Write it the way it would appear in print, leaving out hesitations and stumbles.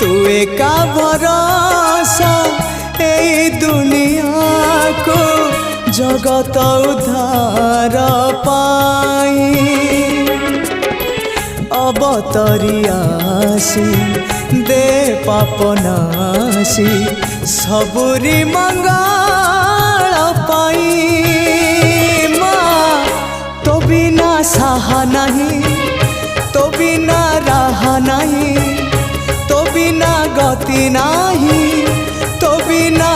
तू एका भरोसा ए दुनिया को जगत उद्धार पाई अवतरी आसी दे पापनासी सबुरी मंगल पाई माँ तो बिना सहा नहीं तो बिना रहा नहीं तो बिना गति नहीं तो बिना